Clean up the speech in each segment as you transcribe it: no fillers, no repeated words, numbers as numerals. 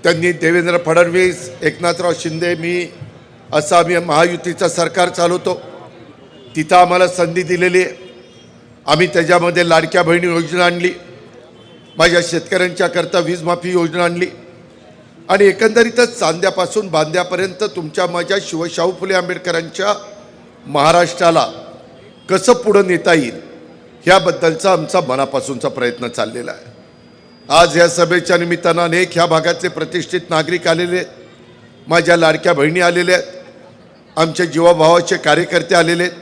त्यांनी देवेंद्र फडणवीस, एकनाथराव शिंदे, मी असं आम्ही महायुतीचं सरकार चालवतो, तिथं आम्हाला संधी दिलेली आहे. आम्ही त्याच्यामध्ये लाडक्या बहिणी योजना आणली, माझ्या शेतकऱ्यांच्या करता वीज माफी योजना आणली आणि एकंदरीतच चांद्यापासून बांद्यापर्यंत तुमच्या माझ्या शाहू फुले आंबेडकरांच्या महाराष्ट्राला कसं पुढं नेता येईल ह्याबद्दलचा आमचा मनापासूनचा प्रयत्न चाललेला आहे. आज या सभेच्या निमित्तानं अनेक ह्या भागातले प्रतिष्ठित नागरिक आलेले आहेत, माझ्या लाडक्या बहिणी आलेल्या आहेत, आमच्या जीवाभावाचे कार्यकर्ते आलेले आहेत,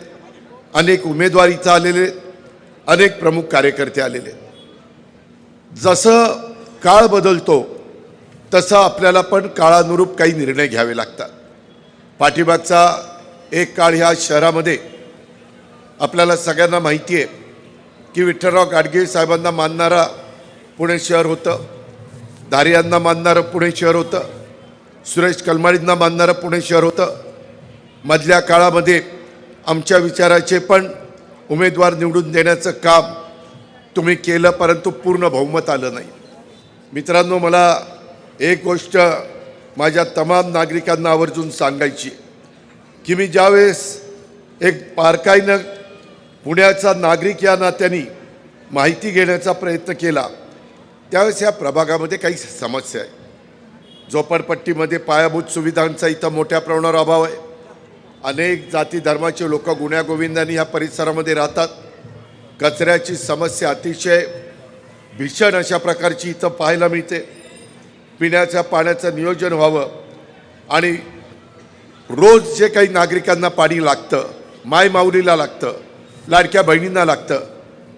अनेक उमेदवार इथं आलेले आहेत, अनेक प्रमुख कार्यकर्ते आलेले आहेत. जसं काळ बदलतो तसं आपल्याला पण काळानुरूप काही निर्णय घ्यावे लागतात. पाठीमागचा एक काळ ह्या शहरामध्ये आपल्याला सगळ्यांना माहिती आहे की विठ्ठलराव गाडगे साहेबांना मानणारा पुणे शहर होतं, धारियांना मानणारं पुणे शहर होतं, सुरेश कलमाडींना मानणारं पुणे शहर होतं. मधल्या काळामध्ये आमच्या विचाराचे पण उमेदवार निवडून देण्याचं काम तुम्ही केलं, परंतु पूर्ण बहुमत आलं नाही. मित्रांनो, मला एक गोष्ट माझ्या तमाम नागरिकांना आवर्जून सांगायची की मी ज्यावेळेस एक बारकाईनं पुण्याचा नागरिक या नात्याने माहिती घेण्याचा प्रयत्न केला त्यावेळेस या प्रभागामध्ये काही समस्या आहे. झोपडपट्टीमध्ये पायाभूत सुविधांचा इथं मोठ्या प्रमाणावर अभाव आहे. अनेक जाती धर्माचे लोक गुण्यागोविंदाने या परिसरामध्ये राहतात. कचऱ्याची समस्या अतिशय भीषण अशा प्रकारची इथं पाहायला मिळते. पिण्याच्या पाण्याचं नियोजन व्हावं आणि रोज जे काही नागरिकांना पाणी लागतं, माय माऊलीला लागतं, लाडक्या बहिणींना लागतं,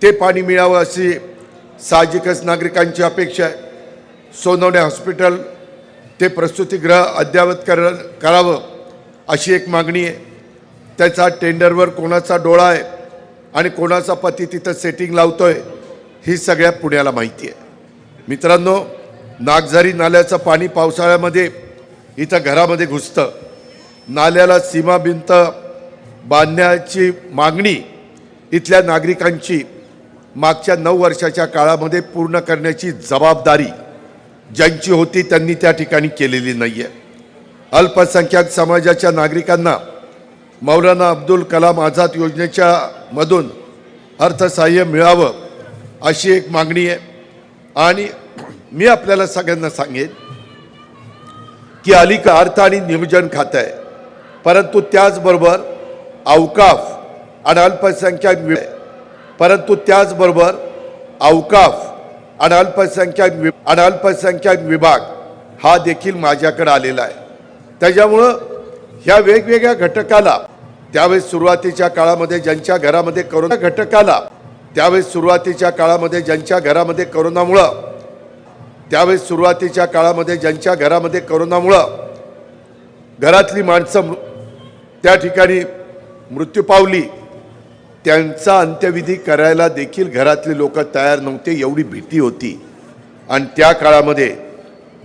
ते पाणी मिळावं अशी साहजिकच नागरिकांची अपेक्षा आहे. सोनवणे हॉस्पिटल ते प्रसूतिगृह अद्ययावत करावं अशी एक मागणी आहे. त्याचा टेंडरवर कोणाचा डोळा आहे आणि कोणाचा पती तिथं सेटिंग लावतोय ही सगळ्या पुण्याला माहिती आहे. मित्रांनो, नागझारी नाल्याचं पाणी पावसाळ्यामध्ये इथं घरामध्ये घुसतं. नाल्याला सीमा भिंत बांधण्याची मागणी इथल्या नागरिकांची मागच्या 9 वर्षाच्या काळामध्ये पूर्ण करण्याची जबाबदारी ज्यांची होती त्यांनी त्या ठिकाणी केलेली नाही आहे. अल्पसंख्याक समाजाच्या नागरिकांना मौलाना अब्दुल कलाम आझाद योजनेच्या मधून अर्थसहाय्य मिळावं अशी एक मागणी आहे. आणि मी आपल्याला सगळ्यांना सांगेन की अलीकडे अर्थ आणि नियोजन खातं आहे, परंतु त्याचबरोबर औकाफ आणि अल्पसंख्याक विभाग हा देखील माझ्याकडे आलेला आहे. त्याच्यामुळं ह्या वेगवेगळ्या घटकाला त्यावेळेस सुरुवातीच्या काळामध्ये ज्यांच्या घरामध्ये करोनामुळं घरातली माणसं त्या ठिकाणी मृत्यू पावली, त्यांचा अंत्यविधी करायला देखील घरातले लोक तयार नव्हते, एवढी भीती होती. आणि त्या काळामध्ये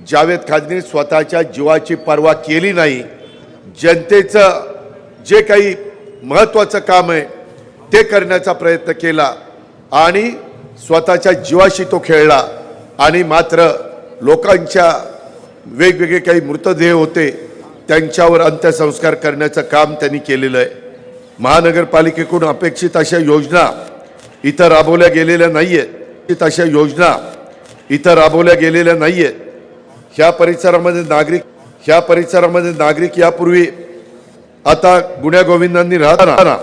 जावेद खानने स्वतःच्या जीवाची पर्वा केली नाही. जनतेचं जे काही महत्त्वाचं काम आहे ते करण्याचा प्रयत्न केला आणि स्वतःच्या जीवाशी तो खेळला. आणि मात्र लोकांच्या वेगवेगळे काही मृतदेह होते त्यांच्यावर अंत्यसंस्कार करण्याचं काम त्यांनी केलेलं आहे. महानगरपालिकेकडून अपेक्षित अशा योजना इथं राबवल्या गेलेल्या नाही आहेत. ह्या परिसरामध्ये नागरिक यापूर्वी आता गुण्यागोविंदांनी राहताना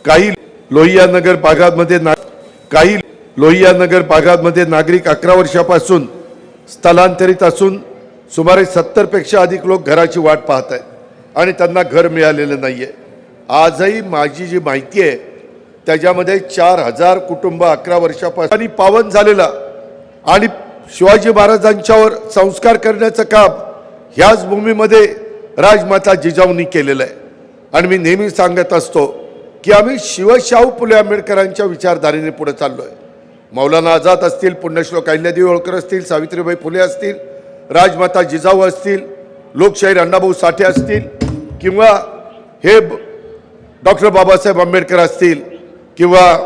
काही लोहिया नगर भागामध्ये नागरिक 11 वर्षापासून स्थलांतरित असून सुमारे 70 पेक्षा अधिक लोक घराची वाट पाहत आहेत आणि त्यांना घर मिळालेलं नाहीये. आजही माझी जी माहिती आहे त्याच्यामध्ये 4000 कुटुंब 11 वर्षापासून पावन झालेला आणि शिवाजी महाराजांच्यावर संस्कार करण्याचं काम ह्याच भूमीमध्ये राजमाता जिजाऊंनी केलेलं आहे. आणि मी नेहमी सांगत असतो की आम्ही शाहू फुले आंबेडकरांच्या विचारधारेने पुढे चाललोय. मौलाना आझाद असतील, पुण्यश्लोक अहिल्यादेवी होळकर असतील, सावित्रीबाई फुले असतील, राजमाता जिजाऊ असतील, लोकशाहीर अण्णाभाऊ साठे असतील, किंवा हे डॉक्टर बाबासाहेब आंबेडकर असतील, किंवा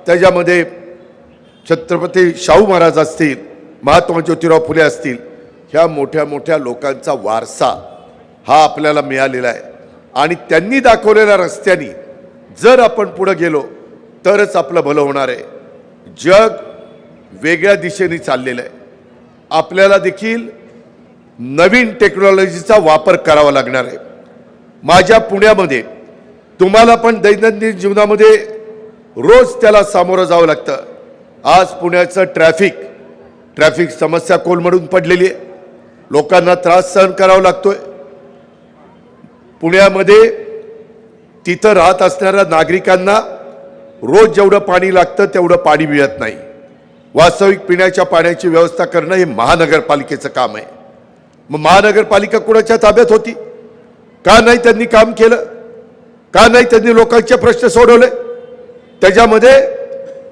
त्याच्यामध्ये छत्रपती शाहू महाराज असतील, महात्मा ज्योतिराव फुले असतील, ह्या मोठ्या मोठ्या लोकांचा वारसा हा आपल्याला मिळालेला आहे आणि त्यांनी दाखवलेल्या रस्त्यानी जर आपण पुढे गेलो तरच आपलं भलं होणार आहे. जग वेगळ्या दिशेने चाललेलं आहे. आपल्याला देखील नवीन टेक्नॉलॉजीचा वापर करावा लागणार आहे. माझ्या पुण्यामध्ये तुम्हाला पण दैनंदिन जीवनामध्ये रोज त्याला सामोरं जावं लागतं. आज पुण्याचं ट्रॅफिक समस्या कोलमडून पडलेली आहे. लोकांना त्रास सहन करावा लागतोय. पुण्यामध्ये तिथं राहत असणाऱ्या नागरिकांना रोज जेवढं पाणी लागतं तेवढं पाणी मिळत नाही. वास्तविक पिण्याच्या पाण्याची व्यवस्था करणं हे महानगरपालिकेचं काम आहे. मग महानगरपालिका कुणाच्या ताब्यात होती? का नाही त्यांनी काम केलं? का नाही त्यांनी लोकांचे प्रश्न सोडवले? त्याच्यामध्ये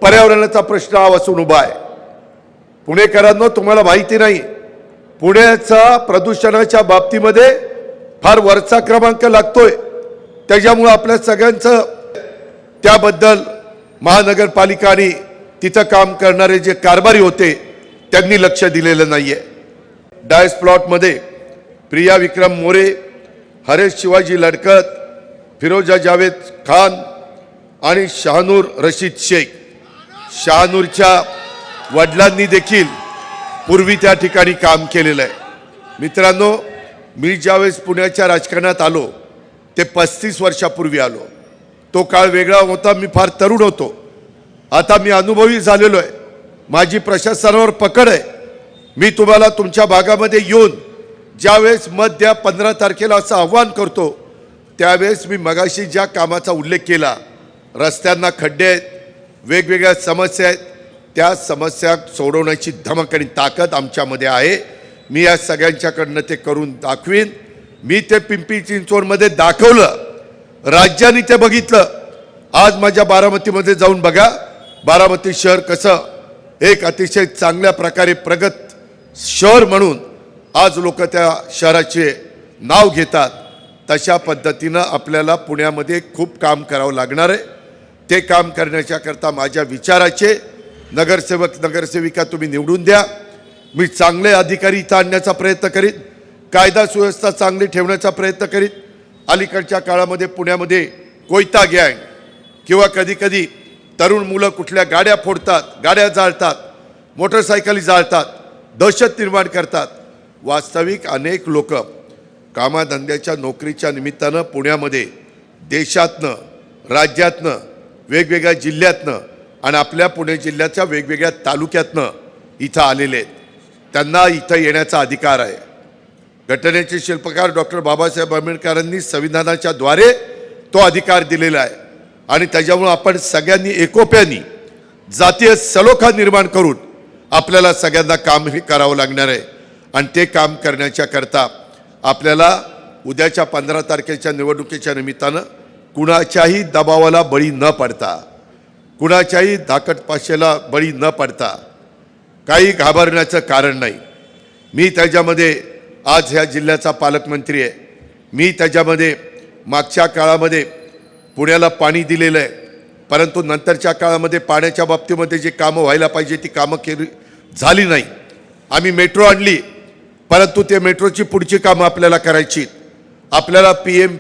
पर्यावरणाचा प्रश्न आवासून उभा आहे. पुणेकरांनो, तुम्हाला माहिती नाही, पुण्याचा प्रदूषणाच्या बाबतीमध्ये फार वरचा क्रमांक लागतोय. त्याच्यामुळे आपल्या सगळ्यांचं त्याबद्दल महानगरपालिका आणि तिथं काम करणारे जे कारभारी होते त्यांनी लक्ष दिलेलं नाहीये. डायस प्लॉटमध्ये प्रिया विक्रम मोरे, हरेश शिवाजी लडकत, फिरोजा जावेद खान आणि शहानूर रशीद शेख, शहानूरच्या वडिलांनी देखील पूर्वी त्या ठिकाणी काम केलेलं आहे. मित्रांनो, मी ज्यावेळेस पुण्याच्या राजकारणात आलो ते 35 वर्षापूर्वी आलो. तो काळ वेगळा होता. मी फार तरुण होतो. आता मी अनुभवी झालेलो आहे. माझी प्रशासनावर पकड आहे. मी तुम्हाला तुमच्या भागामध्ये येऊन ज्यावेळेस मत द्या 15 तारखेला असं आव्हान करतो, त्यावेळेस मी मगाशी ज्या कामाचा उल्लेख केला, रस्त्यांना खड्डे आहेत, वेगवेगळ्या समस्या आहेत, त्या समस्या सोडवण्याची धमक आणि ताकद आमच्यामध्ये आहे. मी या सगळ्यांच्याकडनं ते करून दाखवीन. मी ते पिंपरी चिंचवडमध्ये दाखवलं, राज्याने ते बघितलं. आज माझ्या बारामतीमध्ये जाऊन बघा, बारामती शहर कसं एक अतिशय चांगल्या प्रकारे प्रगत शहर म्हणून आज लोक त्या शहराचे नाव घेतात. तशा पद्धतीनं आपल्याला पुण्यामध्ये खूप काम करावं लागणार आहे. ते काम करण्याच्याकरता माझ्या विचाराचे नगरसेवक नगरसेविका तुम्ही निवडून द्या. मी चांगले अधिकारी इथं आणण्याचा प्रयत्न करीन. कायदा सुव्यवस्था चांगली ठेवण्याचा प्रयत्न करीन. अलीकडच्या काळामध्ये पुण्यामध्ये कोयता गँग किंवा कधीकधी तरुण मुलं कुठल्या गाड्या फोडतात, गाड्या जाळतात, मोटरसायकली जाळतात, दहशत निर्माण करतात. वास्तविक अनेक लोक कामाधंद्याच्या नोकरीच्या निमित्तानं पुण्यामध्ये देशातनं, राज्यातनं, वेगवेगळ्या जिल्ह्यातनं आणि आपल्या पुणे जिल्ह्याच्या वेगवेगळ्या तालुक्यातनं इथं आलेले आहेत. त्यांना इथं येण्याचा अधिकार आहे. घटनेचे शिल्पकार डॉक्टर बाबासाहेब आंबेडकरांनी संविधानाच्या द्वारे तो अधिकार दिलेला आहे आणि त्याच्यामुळे आपण सगळ्यांनी एकोप्याने जातीय सलोखा निर्माण करून आपल्याला सगळ्यांना काम हे करावं लागणार आहे. आणि ते काम करण्याच्या करता आपल्याला उद्याच्या 15 तारखेच्या निवडणुकीच्या निमित्तानं कुणाच्याही दबावाला बळी न पडता, कुणाच्याही धाकटपाशेला बळी न पडता काही घाबरण्याचं कारण नाही. मी त्याच्यामध्ये आज ह्या जिल्ह्याचा पालकमंत्री आहे. मी त्याच्यामध्ये मागच्या काळामध्ये पुण्याला पाणी दिलेलं आहे, परंतु नंतरच्या काळामध्ये पाण्याच्या बाबतीमध्ये जे कामं व्हायला पाहिजे ती कामं झाली नाही. आम्ही मेट्रो आणली, परंतु ते मेट्रोची पुढची कामं आपल्याला करायची. आपल्याला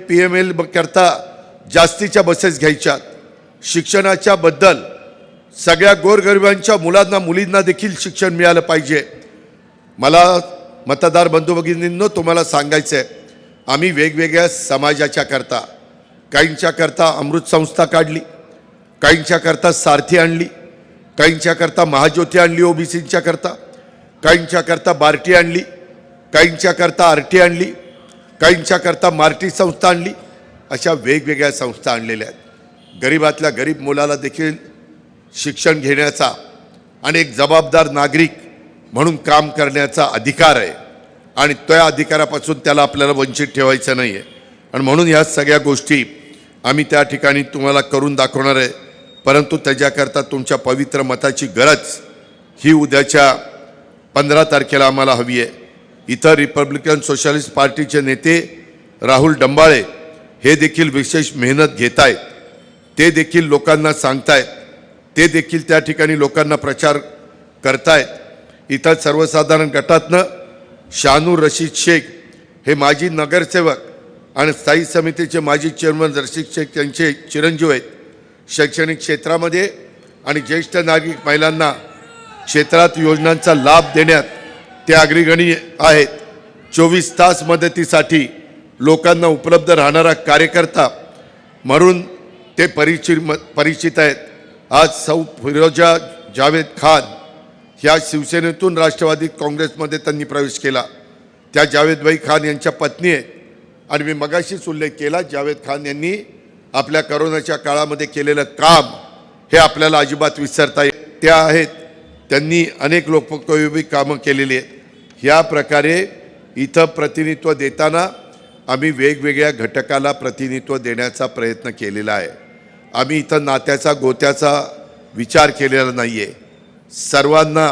PML करता जास्तीच्या बसेस घ्यायच्यात. शिक्षणाच्या बद्दल सगळ्या गोरगरिबांच्या मुलांना मुलींना देखील शिक्षण मिळालं पाहिजे. मला मतदार बंधू भगिनींनो तुम्हाला सांगायचं आहे, आम्ही वेगवेगळ्या समाजाच्या करता, काहींच्या करता अमृत संस्था काढली, काहींच्या करता सारथी आणली, काहींच्या करता महाज्योती आणली OBCच्या करता, काहींच्या करता बार्टी आणली, काहींच्या करता RT आणली, काहींच्या करता मार्टी संस्था आणली. अशा वेगवेगळ्या संस्था आणलेल्या आहेत. गरीबातल्या गरीब मुलाला देखील शिक्षण घेण्याचा आणि एक जबाबदार नागरिक म्हणून काम करण्याचा अधिकार आहे आणि त्या अधिकारापासून त्याला आपल्याला वंचित ठेवायचं नाही आहे. आणि म्हणून ह्या सगळ्या गोष्टी आम्ही त्या ठिकाणी तुम्हाला करून दाखवणार आहे. परंतु त्याच्याकरता तुमच्या पवित्र मताची गरज ही उद्याच्या 15 तारखेला आम्हाला हवी आहे. इतर रिपब्लिकन सोशलिस्ट पार्टीचे नेते राहुल डंबाळे हे देखील विशेष मेहनत घेत आहेत. ते देखील लोकांना सांगतायत, ते देखील त्या ठिकाणी लोकांना प्रचार करतायत. इथं सर्वसाधारण गटातनं शानूर रशीद शेख हे माजी नगरसेवक आणि स्थायी समितीचे माजी चेअरमन रशीद शेख यांचे चिरंजीव आहेत. शैक्षणिक क्षेत्रामध्ये आणि ज्येष्ठ नागरिक महिलांना क्षेत्रात योजनांचा लाभ देण्यात ते अग्रगणी आहेत. 24 तास मदतीसाठी लोकांना उपलब्ध राहणारा कार्यकर्ता म्हणून ते परिचित आहेत. आज सौ फिरोजा जावेद खान ह्या शिवसेनेतून राष्ट्रवादी काँग्रेसमध्ये त्यांनी प्रवेश केला. त्या जावेदभाई खान यांच्या पत्नी आहेत आणि मी मगाशीच उल्लेख केला, जावेद खान यांनी आपल्या करोनाच्या काळामध्ये केलेलं काम हे आपल्याला अजिबात विसरता येत. त्या आहेत, त्यांनी अनेक लोकोपयोगी कामं केलेली आहेत. ह्या प्रकारे इथं प्रतिनिधित्व देताना आम्ही वेगवेगळ्या घटकाला प्रतिनिधित्व देण्याचा प्रयत्न केलेला आहे. आम्ही इथं नात्याचा गोत्याचा विचार केलेला नाही आहे. सर्वांना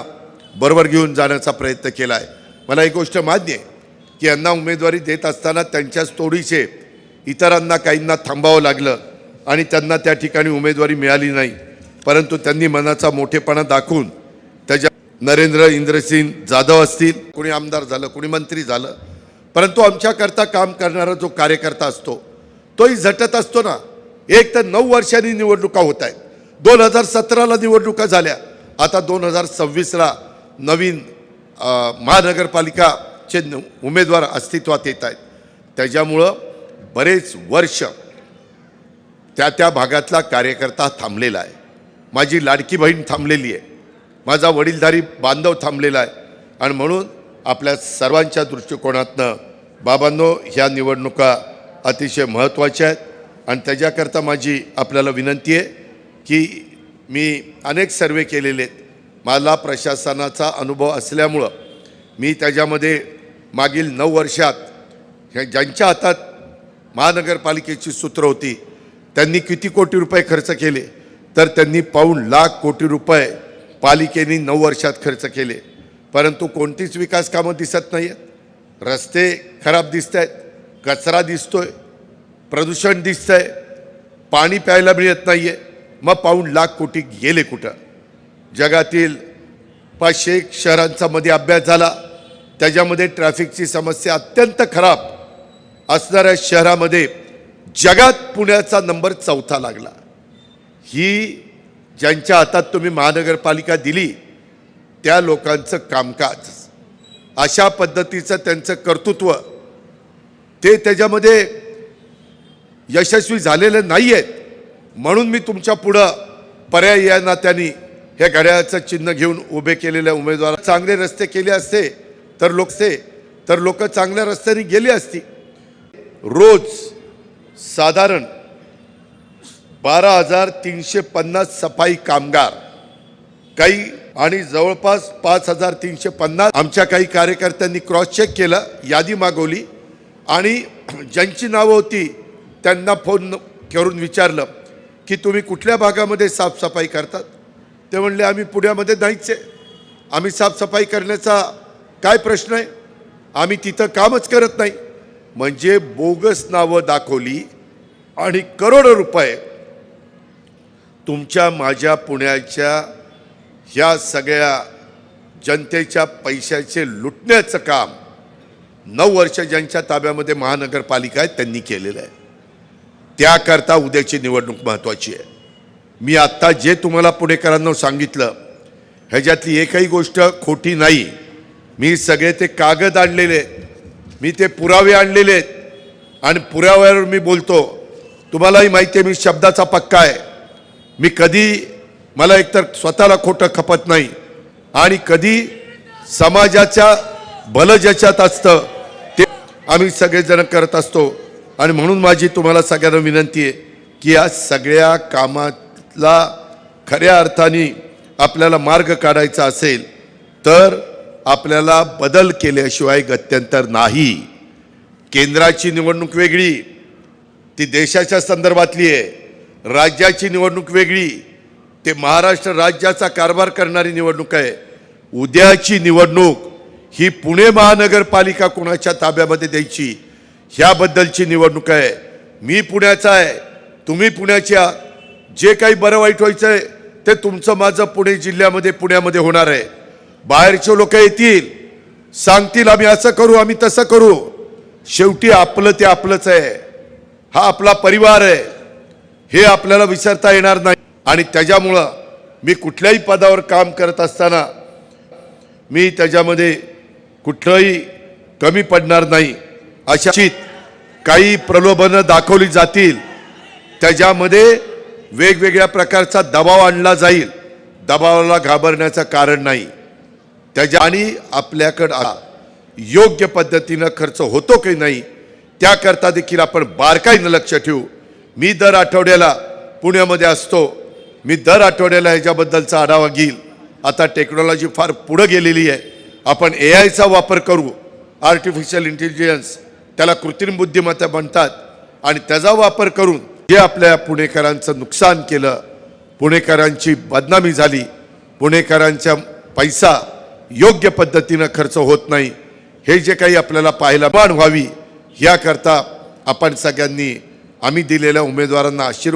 बरोबर घेऊन जाण्याचा प्रयत्न केला आहे. मला एक गोष्ट मान्य आहे की यांना उमेदवारी देत असताना त्यांच्याच तोडीचे इतरांना काहींना थांबावं लागलं आणि त्यांना त्या ठिकाणी उमेदवारी मिळाली नाही. परंतु त्यांनी मनाचा मोठेपणा दाखवून त्याच्या नरेंद्र इंद्रसिंग जाधव असतील, कोणी आमदार झालं, कोणी मंत्री झालं, परंतु आमच्याकरता काम करणारा जो कार्यकर्ता असतो तोही झटत असतो ना. एक तर 9 वर्षांनी निवडणुका होत आहेत. 2017ला निवडणुका झाल्या, आता 2026ला नवीन महानगरपालिकाचे उमेदवार अस्तित्वात येत आहेत. त्याच्यामुळं बरेच वर्ष त्या भागातला कार्यकर्ता थांबलेला आहे. माझी लाडकी बहीण थांबलेली आहे, माझा वडीलधारी बांधव थांबलेला आहे. आणि म्हणून आपल्या सर्वांच्या दृष्टिकोनातनं बाबांनो, ह्या निवडणुका अतिशय महत्त्वाच्या आहेत. आणि त्याच्याकरता माझी आपल्याला विनंती आहे की मी अनेक सर्वे केलेले आहेत. मला प्रशासनाचा अनुभव असल्यामुळं मी त्याच्यामध्ये मागील 9 वर्षात ज्यांच्या हातात महानगरपालिकेची सूत्र होती त्यांनी किती कोटी रुपये खर्च केले, तर त्यांनी पाऊण लाख कोटी रुपये पालिकेने 9 वर्षात खर्च केले. परंतु कोणतीच विकास कामं दिसत नाही आहेत. रस्ते खराब दिसत आहेत, कचरा दिसतोय, प्रदूषण दिसतंय, पाणी प्यायला मिळत नाही आहे. मग पाऊण लाख कोटी गेले कुठं? जगातील 500 शहरांचा मध्ये अभ्यास झाला, त्याच्यामध्ये ट्रॅफिकची समस्या अत्यंत खराब असणाऱ्या शहरामध्ये जगात पुण्याचा नंबर 4था लागला. ही ज्यांच्या हातात तुम्ही महानगरपालिका दिली त्या लोकांचं कामकाज, अशा पद्धतीचं त्यांचं कर्तृत्व, ते त्याच्यामध्ये यशस्वी झालेले नाही आहेत. म्हणून मी तुमच्या पुढं पर्याय या नात्याने हे घड्याळाचं चिन्ह घेऊन उभे केलेल्या उमेदवार, चांगले रस्ते केले असते तर लोक चांगल्या रस्त्याने गेली असती. रोज साधारण 12,350 सफाई कामगार काही आणि जवळपास 5,350 आमच्या काही कार्यकर्त्यांनी क्रॉस चेक केलं, यादी मागवली आणि ज्यांची नावं होती त्यांना फोन करून विचारलं की तुम्ही कुठल्या भागामध्ये साफसफाई करतात. ते म्हणले आम्ही पुण्यामध्ये नाहीच आहे, आम्ही साफसफाई करण्याचा काय प्रश्न आहे, आम्ही तिथं कामच करत नाही. म्हणजे बोगस नावं दाखवली आणि करोडो रुपये तुमच्या माझ्या पुण्याच्या ह्या सगळ्या जनतेच्या पैशाचे लुटण्याचं काम 9 वर्ष ज्यांच्या ताब्यामध्ये महानगरपालिका आहे त्यांनी केलेलं आहे. त्याकरता उद्याची निवडणूक महत्त्वाची आहे. मी आत्ता जे तुम्हाला पुणेकरांना सांगितलं ह्याच्यातली एकही गोष्ट खोटी नाही. मी सगळे ते कागद आणलेले, मी ते पुरावे आणलेले आहेत आणि पुराव्यावर मी बोलतो. तुम्हालाही माहिती आहे मी शब्दाचा पक्का आहे. मी कधी मला एकतर स्वतःला खोटं खपत नाही आणि कधी समाजाच्या भलं ज्याच्यात असतं ते आम्ही सगळेजण करत असतो. आणि म्हणून माझी तुम्हाला सगळ्यांना विनंती आहे की या सगळ्या कामातला खऱ्या अर्थाने आपल्याला मार्ग काढायचा असेल तर आपल्याला बदल केल्याशिवाय गत्यंतर नाही. केंद्राची निवडणूक वेगळी, ती देशाच्या संदर्भातली आहे. राज्याची निवडणूक वेगळी, ते महाराष्ट्र राज्याचा कारभार करणारी निवडणूक आहे. उद्याची निवडणूक ही पुणे महानगरपालिका कोणाच्या ताब्यामध्ये द्यायची ह्याबद्दलची निवडणूक आहे. मी पुण्याचा आहे, तुम्ही पुण्याचे आहात. जे काही बरं वाईट व्हायचं आहे ते तुमचं माझं पुणे जिल्ह्यामध्ये पुण्यामध्ये होणार आहे. बाहेरचे लोक येतील, सांगतील आम्ही असं करू आम्ही तसं करू, शेवटी आपलं ते आपलंच आहे, हा आपला परिवार आहे, हे आपल्याला विसरता येणार नाही. आणि त्याच्यामुळं मी कुठल्याही पदावर काम करत असताना मी त्याच्यामध्ये कुठलंही कमी पडणार नाही. अशाच काही प्रलोभनं दाखवली जातील, त्याच्यामध्ये वेगवेगळ्या प्रकारचा दबाव आणला जाईल, दबावाला घाबरण्याचं कारण नाही. आणि आपल्याकडं योग्य पद्धतीनं खर्च होतो की नाही त्याकरता देखील आपण बारकाईनं लक्ष ठेवू. मी दर आठवड्याला पुण्यामध्ये असतो, मी दर आठवड्याला ह्याच्याबद्दलचा आढावा घेईल. आता टेक्नॉलॉजी फार पुढे गेलेली आहे, आपण AIचा वापर करू, आर्टिफिशियल इंटेलिजन्स त्याला कृत्रिम बुद्धिमत्ता म्हणतात, आणि त्याचा वापर करून जे आपल्या पुणेकरांचं नुकसान केलं, पुणेकरांची बदनामी झाली, पुणेकरांचा पैसा योग्य पद्धतीनं खर्च होत नाही, हे जे काही आपल्याला पाहायला व्हावी याकरता आपण सगळ्यांनी आम्ही दिलेल्या उमेदवारांना आशीर्वाद